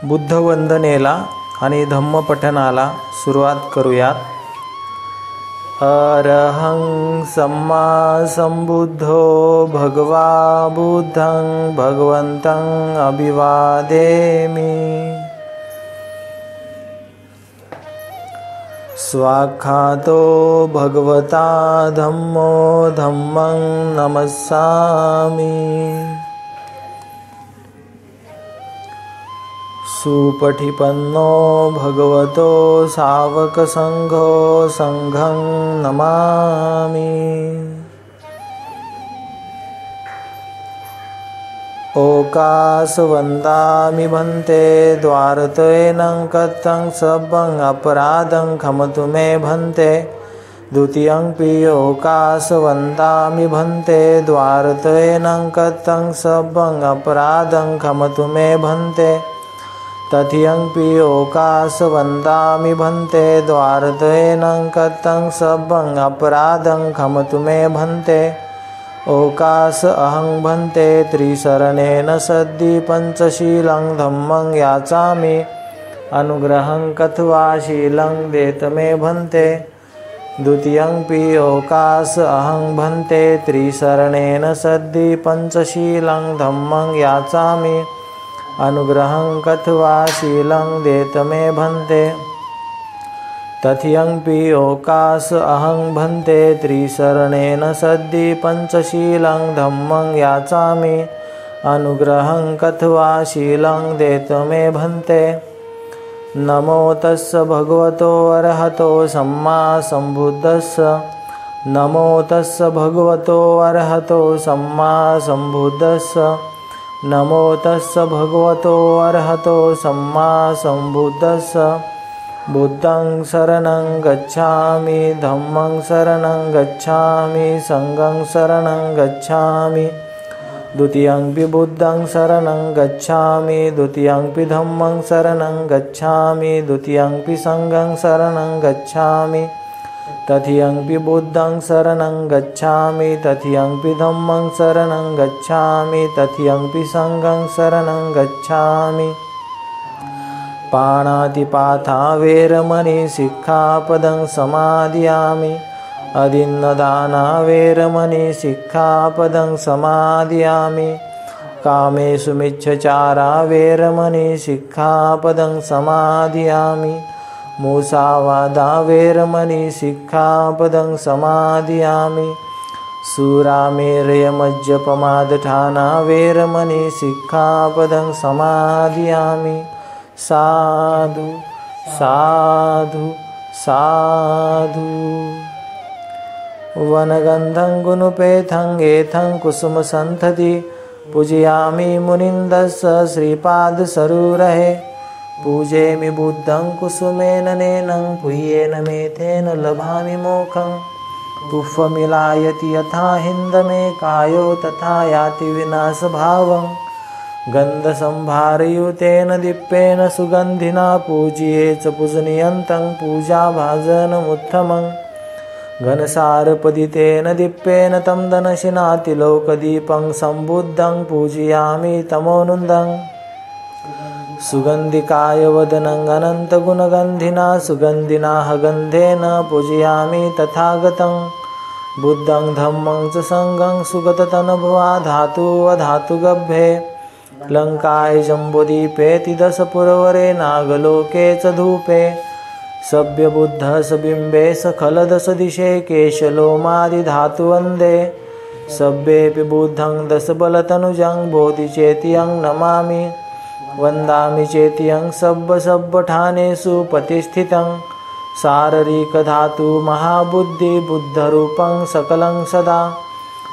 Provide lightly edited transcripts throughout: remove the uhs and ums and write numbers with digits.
बुद्धवंदनेला आणि धम्मपठनाला सुरुवात करूयात. अरहं सम्मा संबुद्धो भगवा बुद्धं भगवन्तं अभिवादेमि. स्वाख्यातो भगवता धम्मो धम्मं नमस्सामि. सुपठिपन्नो भगवतो सावकसंघो संघं नमामि. ओकासवन्दामि भन्ते द्वारतयेनं कथं सब्बं अपराधं खमतु मे भन्ते. द्वितीयंपि ओकासवन्दामि भन्ते द्वारतयेनं कथं सब्बं अपराधं खमतु मे भन्ते. तथियंपि ओकासवन्दामि भन्ते द्वारतयेनं कथं सब्बं अपराधं खमतु मे भन्ते. ओकास अहं भन्ते त्रिशरणेन सद्धि पंचशीलं धम्मं याचामि. अनुग्रहं कथवा शीलं देत मे भन्ते. द्वितीयंपि ओकास अहं भन्ते त्रिशरणेन सद्धि पंचशीलं धम्मं याचामि. अनुग्रहं कथवा शीलं देत मे भन्ते. तथियंपि ओकास अहं भन्ते त्रिशरणेन सद्धि पंचशीलं धम्मं याचामि. अनुग्रहं कथवा शीलं देत मे भन्ते. नमो तस्स भगवतो अरहतो सम्मा संबुद्धस्स. नमो तस्स भगवतो अरहतो सम्मा संबुद्धस्स. नमो तस्स भगवतो अरहतो सम्मा संबुद्धस्स. बुद्धं शरणं गच्छामि धम्मं शरणं गच्छामि संघं शरणं गच्छामि. द्वितीयंपि बुद्धं शरणं गच्छामि द्वितीयंपि धम्मं शरणं गच्छामि द्वितीयंपि संघं शरणं गच्छामि. तथियंपि बुद्धं शरणं गच्छामि तथियंपि धम्मं शरणं गच्छामि तथियंपि संघं शरणं गच्छामि. पाणातिपाता वेरमणि सिक्खापदं समादयामि. अदिन्नदाना वेरमणि सिक्खापदं समादयामि. कामेषु मिच्छचारा वेरमणि सिक्खापदं समादयामि. मुसावादा वेरमणि सिक्खापदं समादयामि. सुरामेरयमज्जपमादठाना वेरमणि सिक्खापदं समादयामि. साधु साधु साधु. वनगंधं गुणपेथं एथं कुसुमसंतति. पूजयामि मुनिन्दस्य श्रीपादसरोरहे. पूजेमि बुद्धं कुसुमेन नैनं पुह्येन मेथेन लभामि मोक्षं. पुष्पमिलायति यथा हिन्दमे कायो तथा याति विनाशभावं. गन्धसंभारयुतेन दीप्तेन सुगन्धिना पूज्ये च पूजनीयन्तं पूजाभाजनमुत्तमं. घनसारपदितेन दीप्तेन तं दनशिनातिलोकदीपं संबुद्धं पूजयामि तमोनुन्दं. सुगन्धिकाय वदनं अनन्तगुणगन्धिना सुगन्धिना गन्धेन पूजयामि तथागतं. बुद्धं धम्मं च संघं सुगततनभवा धातुवधातुगभ्ये. लङ्काय जम्बुदीपेति दशपुरवरे नागलोके च धूपे. सभ्यबुद्धः सबिम्बे सखलदशदिशे केशलोमादिधातुवन्दे. सभ्येऽपि बुद्धं दशबलतनुजं बोधिचेत्यं नमामि. वन्दामि चेत्यं सब्बठानेषु प्रतिष्ठितं. शारीरिकधातु महाबुद्धि बुद्धरूपं सकलं सदा.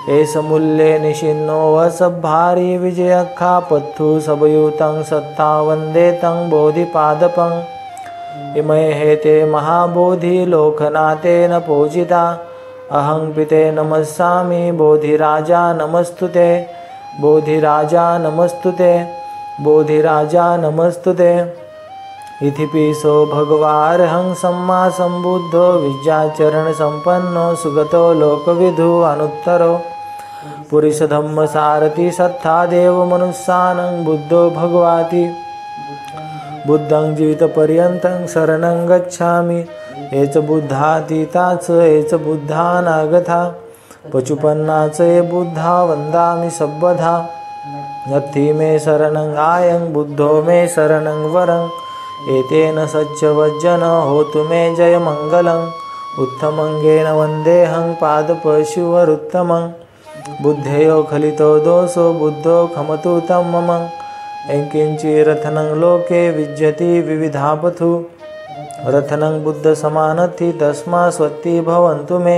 एष मूल्ये निशिन्नो वसभारी विजयखापत्थु सबयुतं सत्ता वन्दे तं बोधिपादपम्. इमे हेते महाबोधि लोकनाथेन पूजिता. अहं पिते नमस्सामि बोधिराजा नमस्तुते. बोधिराजा नमस्तुते. बोधिराजा नमस्तुते. इतिपिसो भगवार्हं सम्मा संबुद्धो विद्याचरण संपन्नो सुगतो लोकविदु अनुत्तरो. पुरुषधम्म सारथि सत्था देव मनुष्यानं बुद्धो भगवाति. बुद्धं जीवितपर्यन्तं शरणं गच्छामि हेच बुद्धातीताच हेच बुद्धानागता पचुपन्नाच हे बुद्धा वंदामि सब्बधा नत्थि मे शरणं आयं बुद्धो मे शरणं वरं एतेन सच्चवज्जन होतु मे जय मंगलं उत्तमंगेन वन्देऽहं पादपशुवरुत्तमं बुद्धेयो खलितो दोषो बुद्धो खमतु तं मम एंकिंचिरथनं लोके विज्यति विविधापथु रथनं बुद्ध समानति तस्मा स्वत्ति भवन्तु मे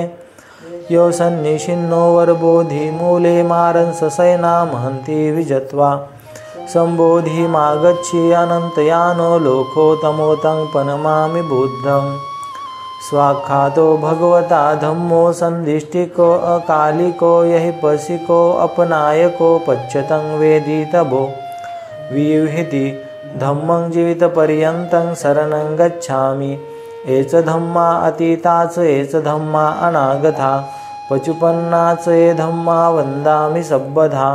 यो सन्निशिन्नो वरबोधि मूले मारन् ससैना महन्ति विजत्वा सम्बोधिमागच्छि अनन्तयानो लोकोत्तमोतं पनमामि बुद्धं स्वाख्यातो भगवता धम्मो सन्दिष्टिको अकालिको यहि पशिको अपनायको पच्यतं वेदितभो वियुहिति धम्मं जीवितपर्यन्तं शरणं गच्छामि एच धम्मा अतीताच एच धम्मा अनागता पचुपन्नाच ये धम्मा वन्दामि सब्बधा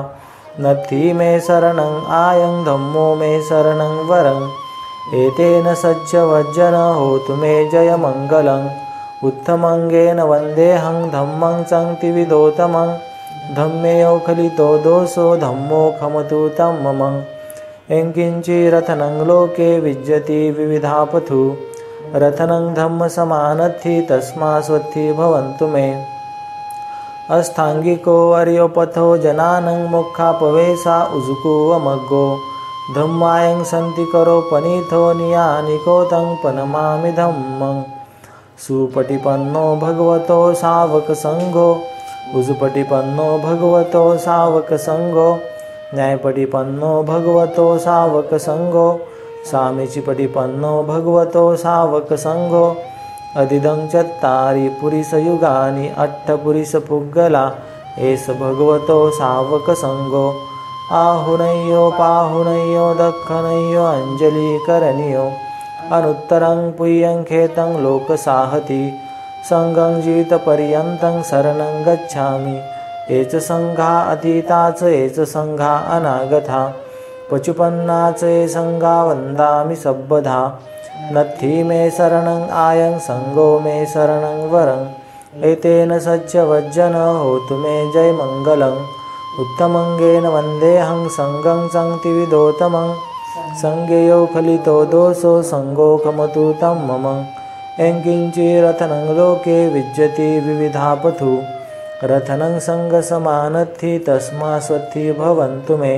नत्थि मे शरणं आयं धम्मो मे शरणं वरं एतेन सच्चवज्जन होतु मे जय मंगलं उत्तमंगेन वन्देऽहं धम्मं संक्तिविदोतमं धम्मेयो खलितो दोषो धम्मो खमतु तं मम एंकिंचिरथनं लोके विज्यति विविधापथु रथनं धम्म समानत्थि तस्मा स्वत्ति भवन्तु मे अस्थांगिको अर्योपथो जनानं मोक्षापवेशा उजुको वमग्गो धम्मायं सन्ति करो पनीथो नियानिको तं पनमामि धम्मं सुपटिपन्नो भगवतो सावक संघो उजुपटिपन्नो भगवतो सावक संघो न्यायपटिपन्नो भगवतो सावक संघो सामीचिपटिपन्नो भगवतो सावक संघो अधिदं चत्तारि पुरिसयुगानि अट्ठपुरिसपुग्गला एष भगवतो सावक संघो आहुनय्यो पाहुनय्यो दक्षिणय्यो अंजलिकरणियो अनुत्तरं पुय्यं खेतं लोकसाहति संघं जीवितपर्यन्तं शरणं गच्छामि एच संघा अतीताच एच संघा अनागता पचुपन्नाच ये संघा वन्दामि सब्बधा नत्थि मे शरणं आयं संघो मे शरणं वरं एतेन सच्चवज्जन होतु मे जय मंगलं उत्तमंगेन वन्देऽहं संघं संक्तिविदोतमं संज्ञेयो खलितो दोषो संघो खमतु तं मम एंकिंचिरथनं लोके विज्यति विविधापथु रथनं संघसमानत्थि तस्मा स्वत्ति भवन्तु मे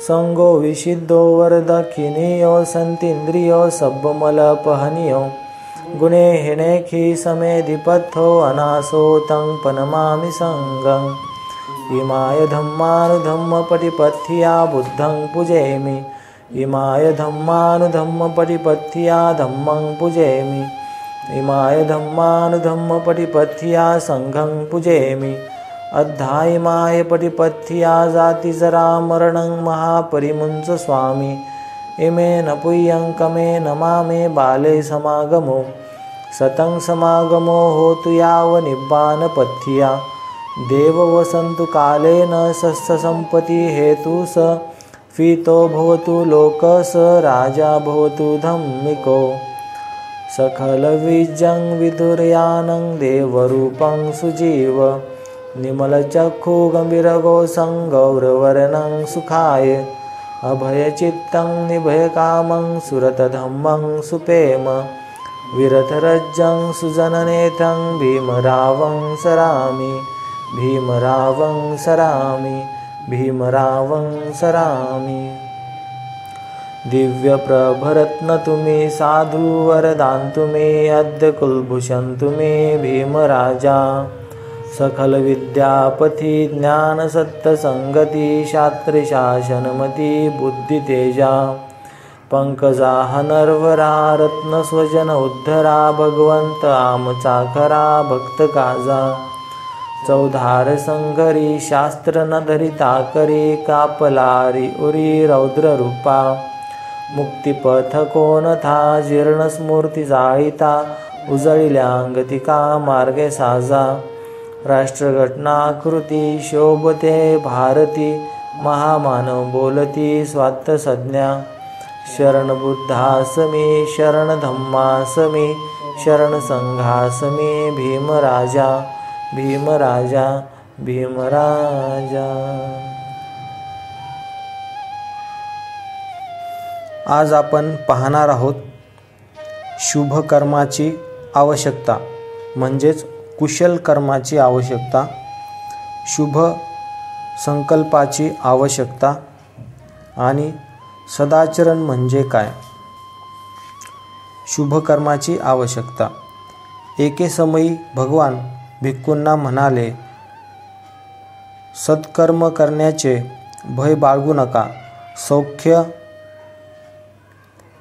संगो विशिद्धो वरदक्षिणीयो सन्तीन्द्रियो सब्बमलपहनियो गुणे हिणेखि समेधिपथो अनासो तं पनमामि संगं इमाय धम्मानुधम्मपटिपथ्या बुद्धं पूजयामि इमाय धम्मानुधम्मपटिपथ्या धम्मं पूजयामि इमाय धम्मानुधम्मपटिपथ्या संघं पूजयामि अध्यायमाय पटिपथ्या जातिजरा मरणं महापरिमुञ्च स्वामी इमेन पुय्यं कमे नमामे बाले समागमो सतं समागमो होतु यावनिब्बानपथ्या देव वसन्तु कालेन सस्यसम्पत्ति हेतु स फीतो भवतु लोक स राजा भवतु धम्मिको सकलविजं विदुर्यानं देवरूपं सुजीव निमलचक्षु गम्भीरगोसं गौरवर्णं सुखाय अभयचित्तं निभयकामं सुरतधम्मं सुपेम विरथरज्जं सुजननेत्रं भीमरावं सरामि भीमरावं सरामि भीमरावं सरामि दिव्यप्रभरत्नतु मे साधु वरदान्तु मे अद्य कुलभूषन्तु मे भीमराजा सकल विद्यापति ज्ञान सत्संगति शास्त्र शासनमति बुद्धि तेजा पंकजा नरवरा रत्न स्वजन उद्धरा भगवंत आमचाखरा भक्त काजा चौधार संगरी शास्त्र न धरिता करी कापलारी उरी रौद्र रूपा मुक्तिपथ कोण था जीर्ण स्मूर्ती जाळीता उजळिल्यांगतिका मार्गे साजा राष्ट्रघटनाकृती शोभते भारती महामानव बोलती स्वात्त संज्ञा शरणबुद्धासमे शरणधम्मासमे शरणसंघासमे भीमराजा भीमराजा भीमराजा। आज आपण पाहणार आहोत शुभ कर्माची आवश्यकता म्हणजेच कुशल कर्माची आवश्यकता, शुभ संकल्पाची आवश्यकता आणि सदाचरण म्हणजे काय। शुभ कर्माची आवश्यकता। एके समयी भगवान भिक्खूंना म्हणाले, सत्कर्म करण्याचे भय बाळगू नका। सौख्य,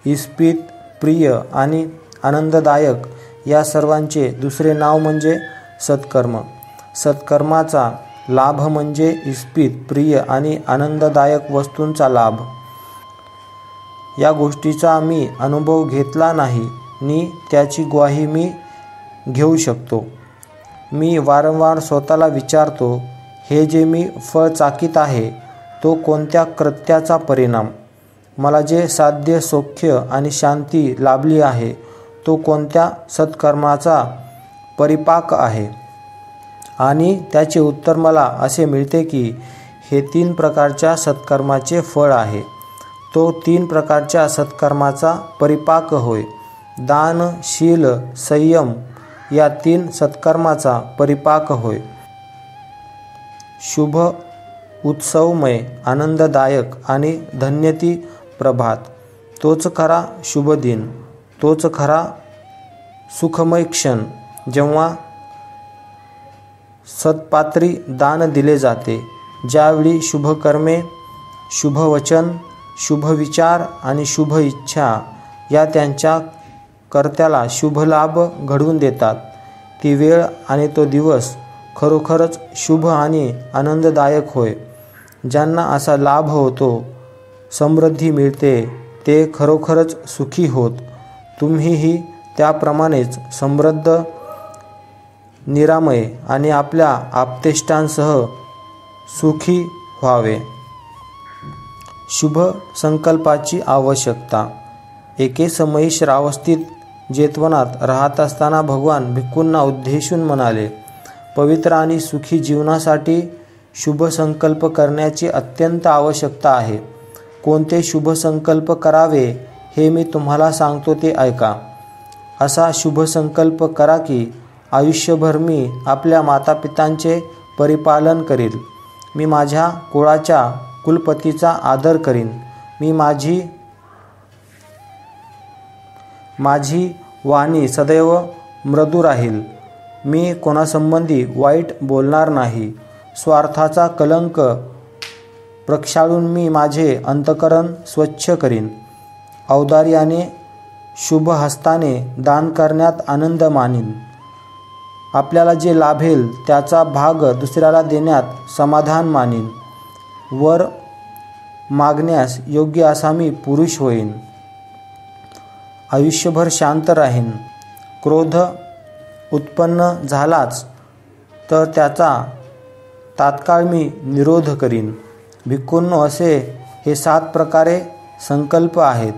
इप्सित, प्रिय आणि आनंददायक या सर्वांचे दुसरे नाव म्हणजे सत्कर्म। सत्कर्माचा लाभ म्हणजे इप्सित, प्रिय आणि आनंददायक वस्तूंचा लाभ। या गोष्टीचा मी अनुभव घेतला नाही नि त्याची ग्वाही मी घेऊ शकतो। मी वारंवार स्वतःला विचारतो, हे जे मी फळ चाकीत आहे तो कोणत्या कृत्याचा परिणाम? मला जे साध्य, सौख्य आणि शांती लाभली आहे तो कोणत्या सत्कर्माचा परिपाक आहे? आणि त्याचे उत्तर मला असे मिळते की हे 3 प्रकारच्या सत्कर्माचे फळ आहे। तो 3 प्रकारच्या सत्कर्माचा परिपाक होय। दान, शील, संयम या 3 सत्कर्माचा परिपाक होय। शुभ, उत्सवमय, आनंददायक आणि धन्यती प्रभात, तोच खरा शुभ दिन, तोच खरा सुखमय क्षण जेव्हा सत्पात्री दान दिले जाते, ज्यावेळी शुभ कर्मे, शुभ वचन, शुभ विचार आणि शुभ इच्छा या त्यांच्या कर्त्याला शुभ लाभ घडवून देतात। ती वेळ आणि तो दिवस खरोखरच शुभ आणि आनंददायक होय। ज्यांना असा लाभ होतो, समृद्धी मिळते, ते खरोखरच सुखी होत। तुम्हीही त्याप्रमाणेच समृद्ध, निरामय आणि आपल्या आप्तेष्टांसह सुखी व्हावे। शुभ संकल्पाची आवश्यकता। एके समयी श्रावस्तीत जेतवनात राहत असताना भगवान भिक्खूंना उद्देशून म्हणाले, पवित्र आणि सुखी जीवनासाठी शुभ संकल्प करण्याची अत्यंत आवश्यकता आहे। कोणते शुभ संकल्प करावे हे मी तुम्हाला सांगतो ते ऐका। असा शुभ संकल्प करा की आयुष्यभर मी आपल्या मातापितांचे परिपालन करील, मी माझ्या कुळाच्या कुलपतीचा आदर करीन, मी माझी वाणी सदैव मृदू राहील, मी कोणासंबंधी वाईट बोलणार नाही, स्वार्थाचा कलंक प्रक्षाळून मी माझे अंतःकरण स्वच्छ करीन, औदार्याने शुभ हस्ताने दान करण्यात आनंद मानीन, आपल्याला जे लाभेल त्याचा भाग दुसऱ्याला देण्यात समाधान मानीन, वर मागण्यास योग्य असा मी पुरुष होईन, आयुष्यभर शांत राहीन, क्रोध उत्पन्न झालाच तर त्याचा तात्काळ मी निरोध करीन। भिक्खूंनो, असे हे 7 प्रकारे संकल्प आहेत,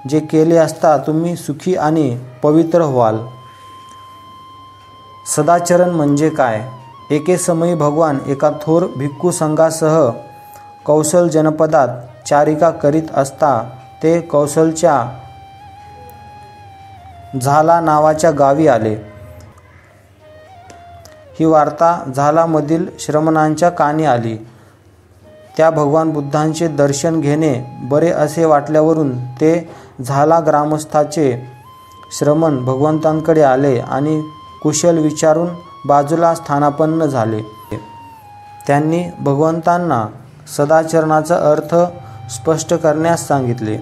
जे केले असता तुम्ही सुखी आणि पवित्र व्हाल। सदाचरण म्हणजे काय? एके समयी भगवान एका थोर भिक्खू संघासह कौशल जनपदात चारिका करीत असता ते कौशलच्या झाला नावाच्या गावी आले। ही वार्ता झालामधील श्रमणांच्या कानी आली। त्या भगवान बुद्धांचे दर्शन घेणे बरे असे वाटल्यावरून ते झाला ग्रामस्थाचे श्रमण भगवंतांकडे आले आणि कुशल विचारून बाजूला स्थानापन्न झाले। त्यांनी भगवंतांना सदाचरणाचा अर्थ स्पष्ट करण्यास सांगितले।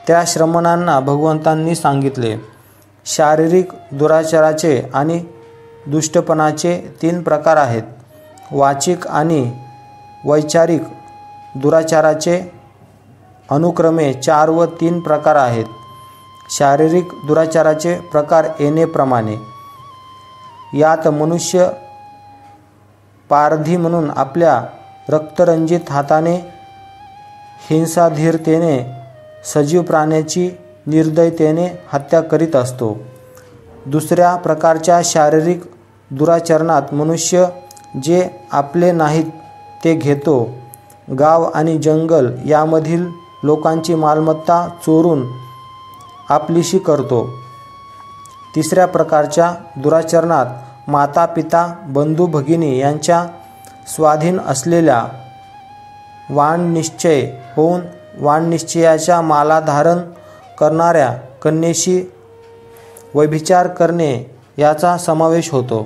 त्या श्रमणांना भगवंतांनी सांगितले, शारीरिक दुराचाराचे आणि दुष्टपणाचे 3 प्रकार आहेत। वाचिक आणि वैचारिक दुराचाराचे अनुक्रमे 4 व 3 प्रकार आहेत। शारीरिक दुराचाराचे प्रकार येणेप्रमाणे। यात मनुष्य पारधी म्हणून आपल्या रक्तरंजित हाताने हिंसाधीरतेने सजीव प्राण्याची निर्दयतेने हत्या करीत असतो. दुसऱ्या प्रकारच्या शारीरिक दुराचरणात मनुष्य जे आपले नाहीत ते घेतो. गाव आणि जंगल यामधील लोकांची मालमत्ता चोरून आपलीशी करतो. तिसऱ्या प्रकारच्या दुराचरणात माता पिता बंधू भगिनी यांच्या स्वाधीन असलेल्या वाणनिश्चय होऊन वाणनिश्चयाच्या माला धारण करणाऱ्या कन्येशी व्यभिचार करणे याचा समावेश होतो.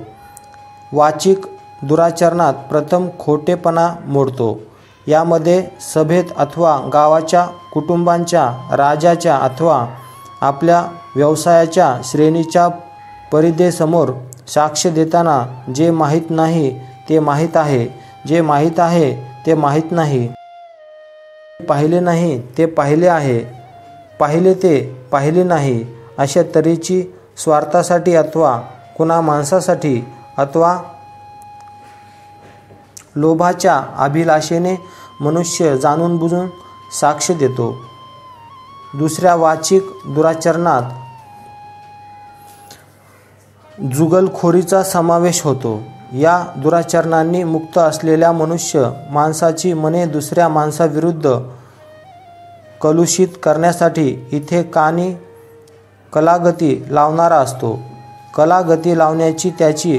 वाचिक दुराचरणात प्रथम खोटेपणा मोडतो. यामध्ये सभेत अथवा गावाच्या कुटुंबांच्या राजाच्या अथवा आपल्या व्यवसायाच्या श्रेणीच्या परिधेसमोर साक्ष देताना जे माहीत नाही ते माहीत आहे, जे माहीत आहे ते माहीत नाही, पाहिले नाही ते पाहिले आहे, पाहिले ते पाहिले नाही अशा तऱ्हेची स्वार्थासाठी अथवा कुणा माणसासाठी अथवा लोभाच्या अभिलाषेने मनुष्य जाणून बुजून साक्ष देतो. दुसऱ्या वाचिक दुराचरणात जुगलखोरीचा समावेश होतो. या दुराचरणांनी मुक्त असलेल्या मनुष्य माणसाची मने दुसऱ्या माणसाविरुद्ध कलुषित करण्यासाठी इथे कानी कलागती लावणारा असतो. कलागती लावण्याची त्याची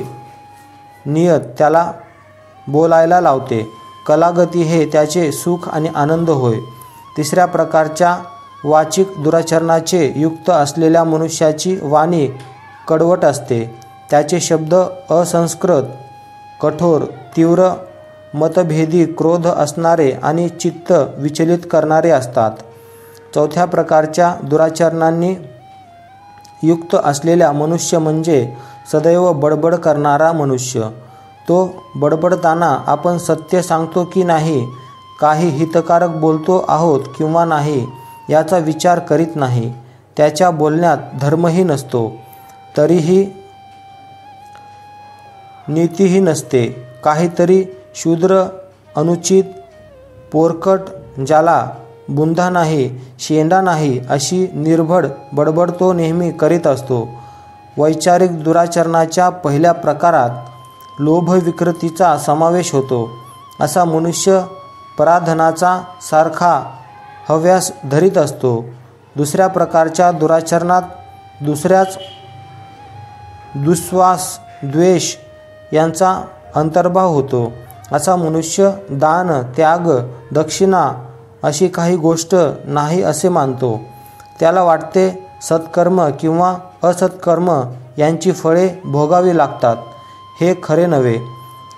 नियत त्याला बोलायला लावते. कलागती हे त्याचे सुख आणि आनंद होय. तिसऱ्या प्रकारच्या वाचिक दुराचरणाचे युक्त असलेल्या मनुष्याची वाणी कडवट असते. त्याचे शब्द असंस्कृत, कठोर, तीव्र, मतभेदी, क्रोध असणारे आणि चित्त विचलित करणारे असतात. चौथ्या प्रकारच्या दुराचरणांनी युक्त असलेला मनुष्य म्हणजे सदैव बडबड करणारा मनुष्य. तो बडबडताना आपण सत्य सांगतो की नाही, काही हितकारक बोलतो आहोत किंवा नाही याचा विचार करीत नाही. त्याच्या बोलण्यात धर्मही नसतो, तरीही नीतीही नसते. काहीतरी क्षुद्र, अनुचित, पोरकट, ज्याला बुंधा नाही, शेंडा नाही अशी निर्भड बडबड तो नेहमी करीत असतो. वैचारिक दुराचरणाच्या पहिल्या प्रकारात लोभविकृतीचा समावेश होतो. असा मनुष्य पराधनाचा सारखा हव्यास धरीत असतो. दुसऱ्या प्रकारच्या दुराचरणात दुसऱ्याच दुस्वास, द्वेष यांचा अंतर्भाव होतो. असा मनुष्य दान, त्याग, दक्षिणा अशी काही गोष्ट नाही असे मानतो. त्याला वाटते सत्कर्म किंवा असत्कर्म यांची फळे भोगावी लागतात. हे खरे नव्हे.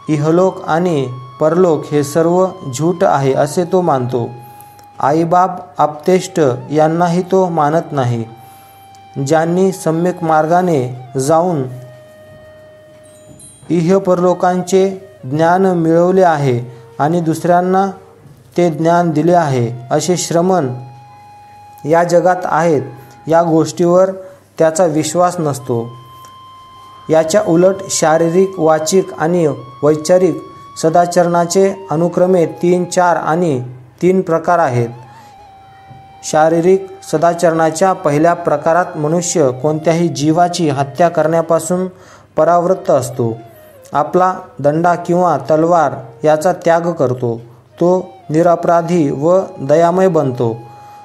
इहलोक आणि परलोक हे सर्व झूट आहे असे तो मानतो. आईबाप, आप्तेष्ट यांनाही तो मानत नाही. ज्यांनी सम्यक मार्गाने जाऊन इह परलोकांचे ज्ञान मिळवले आहे आणि दुसऱ्यांना ते ज्ञान दिले आहे असे श्रमण या जगात आहेत, या गोष्टीवर त्याचा विश्वास नसतो. याच्या उलट शारीरिक, वाचिक आणि वैचारिक सदाचरणाचे अनुक्रमे 3, 4 आणि 3 प्रकार आहेत. शारीरिक सदाचरणाच्या पहिल्या प्रकारात मनुष्य कोणत्याही जीवाची हत्या करण्यापासून परावृत्त असतो. आपला दंडा किंवा तलवार याचा त्याग करतो. तो निरपराधी व दयामय बनतो.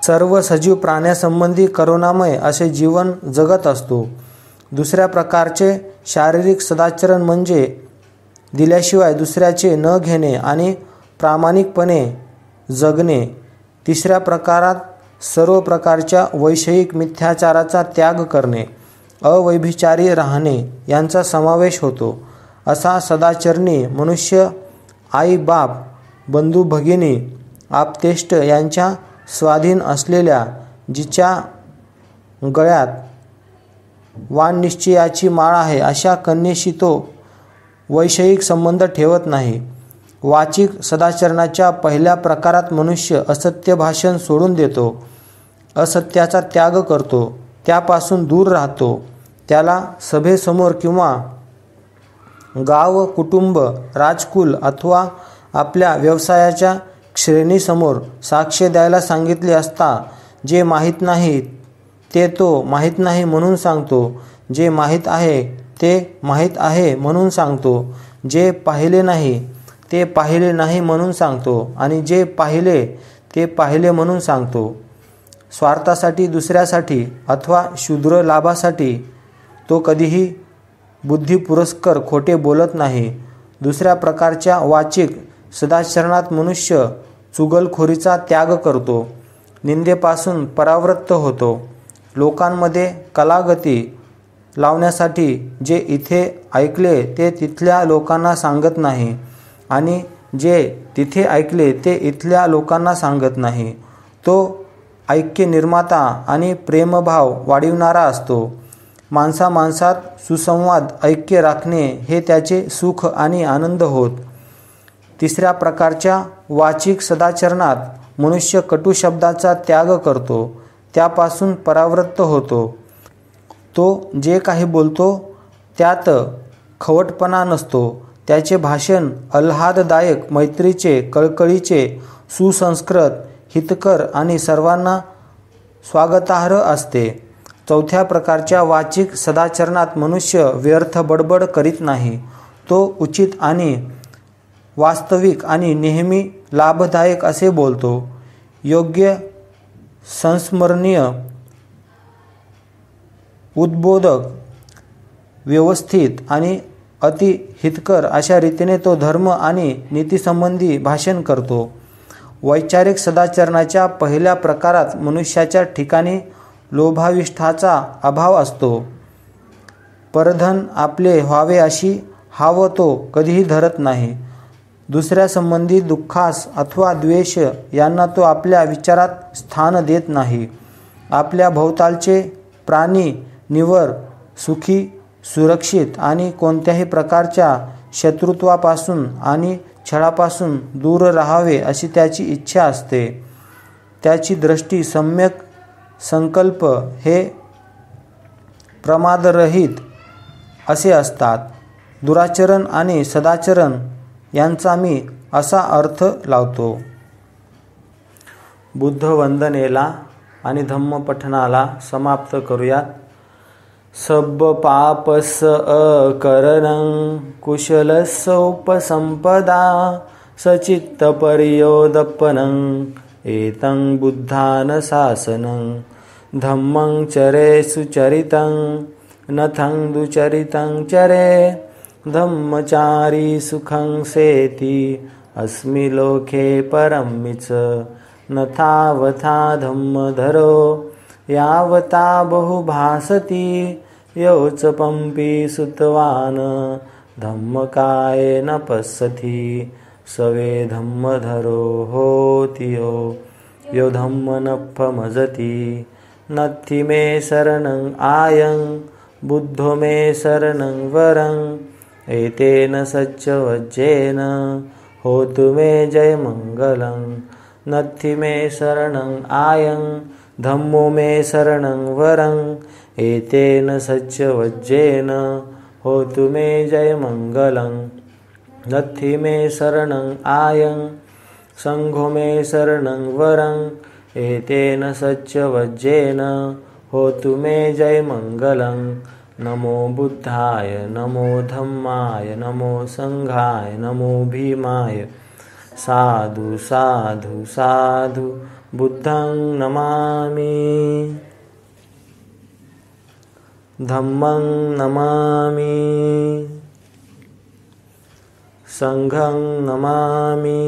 सर्व सजीव प्राण्यासंबंधी करुणामय असे जीवन जगत असतो. दुसऱ्या प्रकारचे शारीरिक सदाचरण म्हणजे दिल्याशिवाय दुसऱ्याचे न घेणे आणि प्रामाणिकपणे जगणे. तिसऱ्या प्रकारात सर्व प्रकारच्या वैषयिक मिथ्याचाराचा त्याग करणे, अव्यभिचारी राहणे यांचा समावेश होतो. असा सदाचरणी मनुष्य आई बाप, बंधू भगिनी, आप्तेष्ट यांच्या स्वाधीन असलेल्या जिच्या गळ्यात वाणनिश्चयाची माळ आहे अशा कन्येशी तो वैषयिक संबंध ठेवत नाही. वाचिक सदाचरणाच्या पहिल्या प्रकारात मनुष्य असत्य भाषण सोडून देतो, असत्याचा त्याग करतो, त्यापासून दूर राहतो. त्याला सभेसमोर किंवा गाव, कुटुंब, राजकुल अथवा आपल्या व्यवसायाच्या श्रेणीसमोर साक्ष द्यायला सांगितले असता जे माहीत नाही ते तो माहीत नाही म्हणून सांगतो, जे माहीत आहे ते माहीत आहे म्हणून सांगतो, जे पाहिले नाही ते पाहिले नाही म्हणून सांगतो आणि जे पाहिले ते पाहिले म्हणून सांगतो. स्वार्थासाठी, दुसऱ्यासाठी अथवा क्षुद्र लाभासाठी तो कधीही बुद्धिपुरस्सर खोटे बोलत नाही. दुसऱ्या प्रकारच्या वाचिक सदाचरणात मनुष्य चुगलखोरीचा त्याग करतो, निंदेपासून परावृत्त होतो. लोकांमध्ये कलागती लावण्यासाठी जे इथे ऐकले ते तिथल्या लोकांना सांगत नाही आणि जे तिथे ऐकले ते इथल्या लोकांना सांगत नाही. तो ऐक्य निर्माता आणि प्रेमभाव वाढविणारा असतो. माणसामाणसात सुसंवाद ऐक्य राखणे हे त्याचे सुख आणि आनंद होत. तिसऱ्या प्रकारच्या वाचिक सदाचरणात मनुष्य कटू शब्दाचा त्याग करतो, त्यापासून परावृत्त होतो. तो जे काही बोलतो त्यात खवटपणा नसतो. त्याचे भाषण आल्हाददायक, मैत्रीचे, कळकळीचे, सुसंस्कृत, हितकर आणि सर्वांना स्वागतार्ह असते. चौथ्या प्रकारच्या वाचिक सदाचरणात मनुष्य व्यर्थ बडबड करीत नाही. तो उचित आणि वास्तविक आणि नेहमी लाभदायक असे बोलतो. योग्य, संस्मरणीय, उद्बोधक, व्यवस्थित आणि अति हितकर अशा रीतीने तो धर्म आणि नीतीसंबंधी भाषण करतो. वैचारिक सदाचरणाच्या पहिल्या प्रकारात मनुष्याच्या ठिकाणी लोभाविष्ठाचा अभाव असतो. परधन आपले व्हावे अशी हाव तो कधीही धरत नाही. दुसऱ्यासंबंधी दुःखास अथवा द्वेष यांना तो आपल्या विचारात स्थान देत नाही. आपल्या भोवतालचे प्राणी निवर, सुखी, सुरक्षित आणि कोणत्याही प्रकारच्या शत्रुत्वापासून आणि छळापासून दूर राहावे अशी त्याची इच्छा असते. त्याची दृष्टी, सम्यक संकल्प हे प्रमादरहित असे असतात. दुराचरण आणि सदाचरण यांचा मी असा अर्थ लावतो. बुद्ध वंदनेला आणि धम्मपठनाला समाप्त करूयात. सब्ब पापस अकरणं कुशलस्य उपसंपदा सचित्त पर्योदपनं एतं बुद्धानुशासनं धम्मं चरे सुचरितं नथं दुचरितं चरे धम्मचारी सुखं सेति अस्मि लोके परमिच नथावथा धम्मधरो यावता बहुभासति योच पंपी सुतवान धम्मकाये न पश्यति सवे धम्मधरो होति यो धम्म न फमजति नत्थि मे शरणं आयं बुद्धो मे शरणं वरं एतेन सच्चवज्जेन होतु मे जयमङ्गलं नत्थि मे शरणं आयं धम्मो मे शरणं वरं एतेन सच्चवज्जेन होतु मे जयमङ्गलं नत्थि मे शरणं आयं संघो मे शरणं वरं एतेन सच्चवज्जेन होतु मे जयमङ्गलं नमो बुद्धाय नमो धम्माय नमो संघाय नमो भीमाय साधु साधु साधु बुद्धं नमामि धम्मं नमामि संघं नमामि